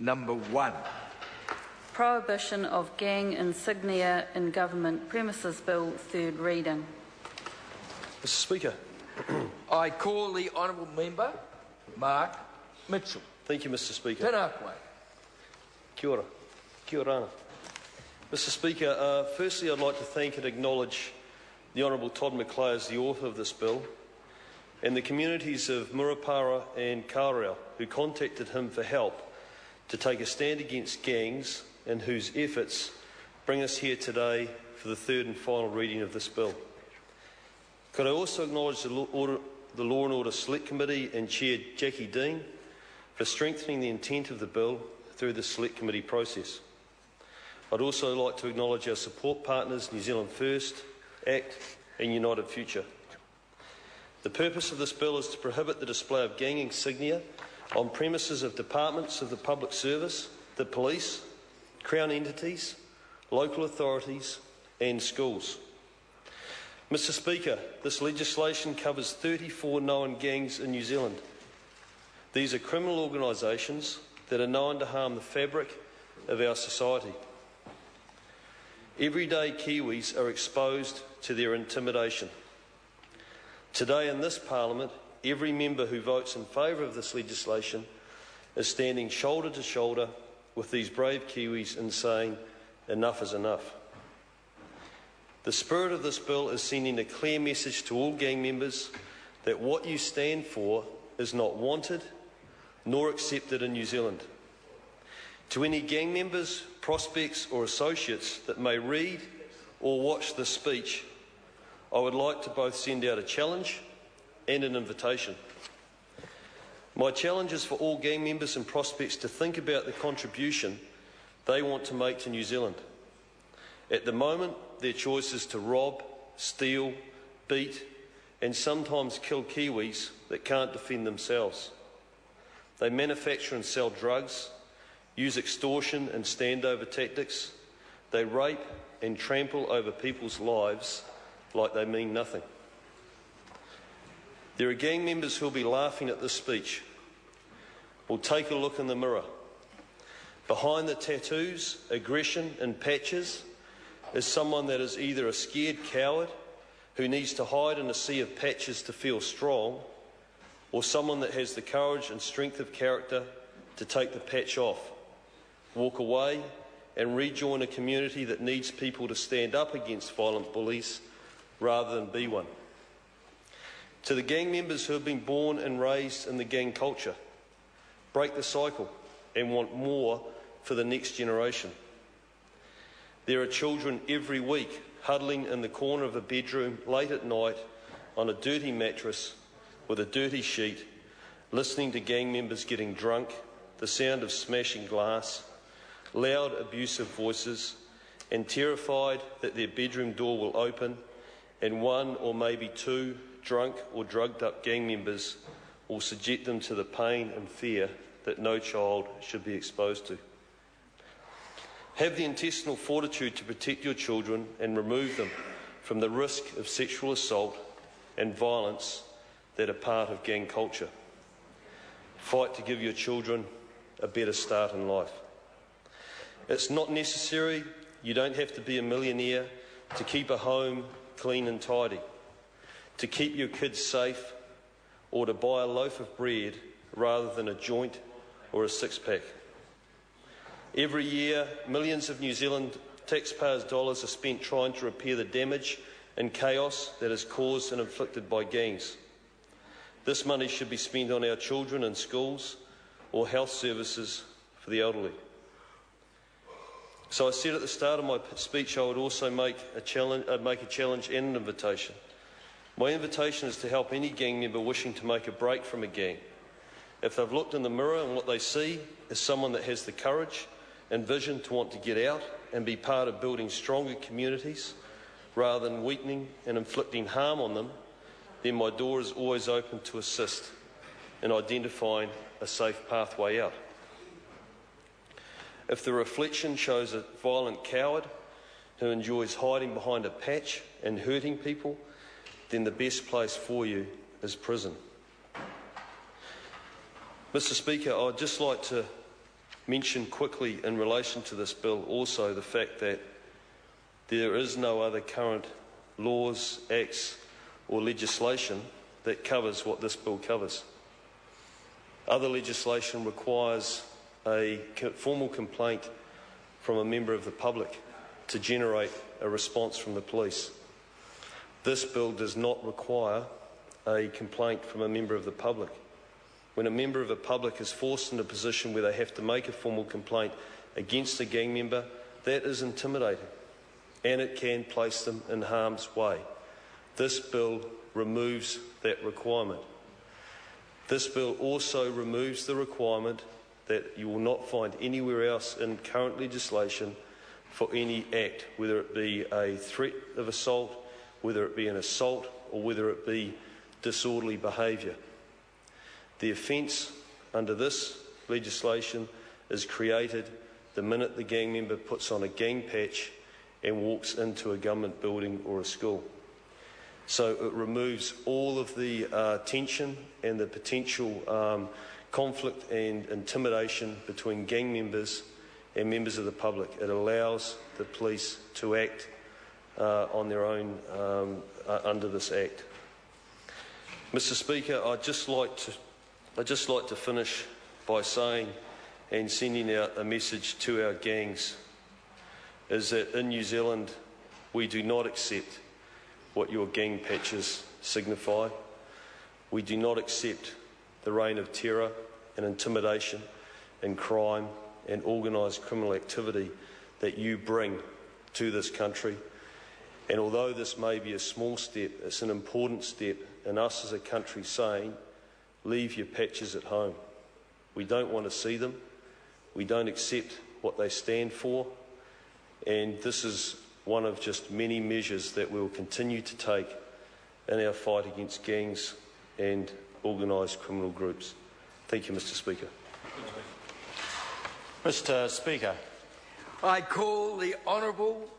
Number 1. Prohibition of gang insignia in government premises bill, third reading. Mr Speaker. I call the honourable member, Mark Mitchell. Thank you, Mr Speaker. Tēnā koe. Kia ora. Kia ora. Mr Speaker, firstly I'd like to thank and acknowledge the Honourable Todd McClay as the author of this bill, and the communities of Murupara and Kaurau who contacted him for help to take a stand against gangs and whose efforts bring us here today for the third and final reading of this bill. Could I also acknowledge the Law and Order Select Committee and Chair Jackie Dean for strengthening the intent of the bill through the Select Committee process. I'd also like to acknowledge our support partners, New Zealand First, ACT and United Future. The purpose of this bill is to prohibit the display of gang insignia on premises of departments of the public service, the police, Crown entities, local authorities and schools. Mr Speaker, this legislation covers 34 known gangs in New Zealand. These are criminal organisations that are known to harm the fabric of our society. Everyday Kiwis are exposed to their intimidation. Today in this Parliament, every member who votes in favour of this legislation is standing shoulder to shoulder with these brave Kiwis and saying, enough is enough. The spirit of this bill is sending a clear message to all gang members that what you stand for is not wanted nor accepted in New Zealand. To any gang members, prospects or associates that may read or watch this speech, I would like to both send out a challenge and an invitation. My challenge is for all gang members and prospects to think about the contribution they want to make to New Zealand. At the moment, their choice is to rob, steal, beat and sometimes kill Kiwis that can't defend themselves. They manufacture and sell drugs, use extortion and standover tactics. They rape and trample over people's lives like they mean nothing. There are gang members who will be laughing at this speech. Well, take a look in the mirror. Behind the tattoos, aggression and patches is someone that is either a scared coward who needs to hide in a sea of patches to feel strong, or someone that has the courage and strength of character to take the patch off, walk away and rejoin a community that needs people to stand up against violent bullies rather than be one. To the gang members who have been born and raised in the gang culture, break the cycle and want more for the next generation. There are children every week huddling in the corner of a bedroom late at night on a dirty mattress with a dirty sheet, listening to gang members getting drunk, the sound of smashing glass, loud abusive voices, and terrified that their bedroom door will open and one or maybe two drunk or drugged up gang members will subject them to the pain and fear that no child should be exposed to. Have the intestinal fortitude to protect your children and remove them from the risk of sexual assault and violence that are part of gang culture. Fight to give your children a better start in life. It's not necessary, you don't have to be a millionaire to keep a home clean and tidy, to keep your kids safe, or to buy a loaf of bread rather than a joint or a six-pack. Every year, millions of New Zealand taxpayers' dollars are spent trying to repair the damage and chaos that is caused and inflicted by gangs. This money should be spent on our children in schools or health services for the elderly. So I said at the start of my speech I would also make a challenge and an invitation. My invitation is to help any gang member wishing to make a break from a gang. If they've looked in the mirror and what they see is someone that has the courage and vision to want to get out and be part of building stronger communities rather than weakening and inflicting harm on them, then my door is always open to assist in identifying a safe pathway out. If the reflection shows a violent coward who enjoys hiding behind a patch and hurting people, then the best place for you is prison. Mr. Speaker, I'd just like to mention quickly in relation to this bill also the fact that there is no other current laws, acts or legislation that covers what this bill covers. Other legislation requires a formal complaint from a member of the public to generate a response from the police. This bill does not require a complaint from a member of the public. When a member of the public is forced in a position where they have to make a formal complaint against a gang member, that is intimidating and it can place them in harm's way. This bill removes that requirement. This bill also removes the requirement that you will not find anywhere else in current legislation for any act, whether it be a threat of assault, whether it be an assault, or whether it be disorderly behaviour. The offence under this legislation is created the minute the gang member puts on a gang patch and walks into a government building or a school. So it removes all of the tension and the potential conflict and intimidation between gang members and members of the public. It allows the police to act on their own under this Act. Mr. Speaker, I'd just like to finish by saying and sending out a message to our gangs is that in New Zealand we do not accept what your gang patches signify. We do not accept the reign of terror and intimidation and crime and organised criminal activity that you bring to this country. And although this may be a small step, it's an important step in us as a country saying, leave your patches at home. We don't want to see them. We don't accept what they stand for. And this is one of just many measures that we will continue to take in our fight against gangs and organised criminal groups. Thank you, Mr. Speaker. Mr. Speaker. I call the Honourable